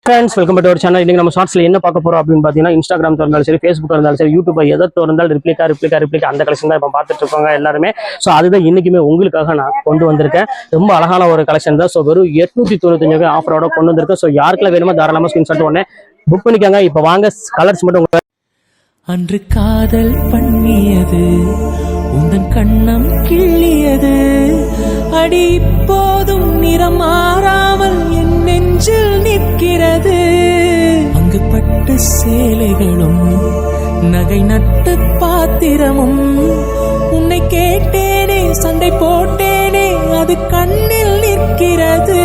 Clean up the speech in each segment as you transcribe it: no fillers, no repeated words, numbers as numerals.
Friends welcome back to our channel. இன்னைக்கு நம்ம ஷார்ட்ஸ்ல என்ன பார்க்க போறோம் அப்படின்னு பார்த்தீங்கன்னா, இன்ஸ்டாகிராம் திறந்தாலும் சரி, ஃபேஸ்புக் இருந்தாலும் சரி, யூடியூப் எதை திறந்தாலும் ரிப்ளிகா அந்த கலெக்ஷன் தான் இப்போ பார்த்துட்டு இருக்காங்க எல்லாருமே. ஸோ அதுதான் இன்னைக்குமே உங்களுக்காக நான் கொண்டு வந்திருக்கேன். ரொம்ப அழகான ஒரு கலெக்ஷன் தான். ஸோ வெறும் 895 ஆஃபரோட கொண்டு வந்திருக்கேன். ஸோ யாருக்குள்ள வேணுமோ தாராளமாக ஸ்கிரீன்ஷாட் உடனே புக் பண்ணிக்காங்க. இப்போ வாங்க கலர்ஸ் மட்டும். அன்று காதல் பண்ணியது உந்தன் கண்ணம் கிள்ளியது, அடி இப்போதும் நிறம் மாறாமல் என் நெஞ்சில் நிற்கிறது. அங்கு பட்டு சேலைகளும் நகை நட்டு பாத்திரமும், உன்னை கேட்டேனே சண்டை போட்டேனே அது கண்ணில் நிற்கிறது.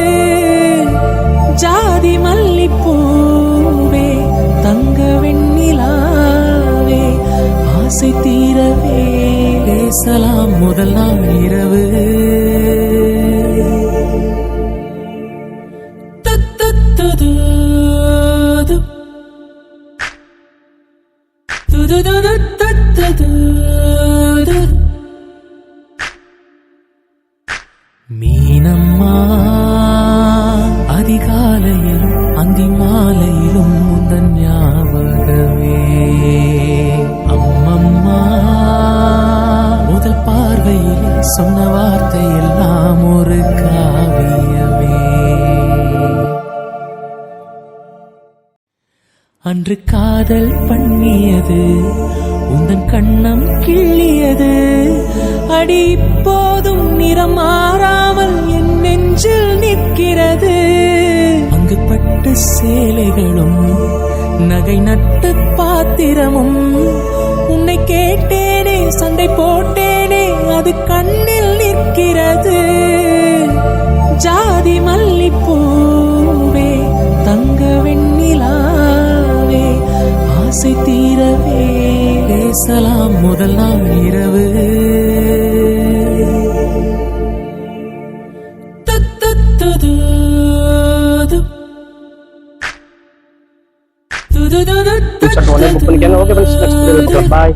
ஜாதி மல்லிப்பூவே தங்க வெண்ணிலாவே, ஆசை தீரவே பேசலாம் முதல் நாள் இரவு. மீனம்மா அதிகாலையிலும் அந்தி மாலையிலும் முந்தன் ஞாபகமே. அம்மம்மா முதல் பார்வையில் சொன்ன வார்த்தை எல்லாம் ஒரு காவியமே. அன்று காதல் பண்ணியது உந்தன் கண்ணம் கிள்ளியது, அடி இப்போதும் நிறம் மாறாமல் என் நெஞ்சில் நிற்கிறது. அங்கு பட்டு சேலைகளும் நகை நட்டு பாத்திரமும், உன்னை கேட்டேனே சண்டை போட்டேனே அது கண்ணில் நிற்கிறது. ஜாதி மல்லிப்பூவே தங்க வெண்ணிலாவே, ஆசை தீரவே பேசலாம் முதல் நாள் இரவு. புக் பண்ணிக்காங்க. ஓகே ஃப்ரெண்ட்ஸ், நெக்ஸ்ட் வீடியோல பார்க்கலாம். பாய்.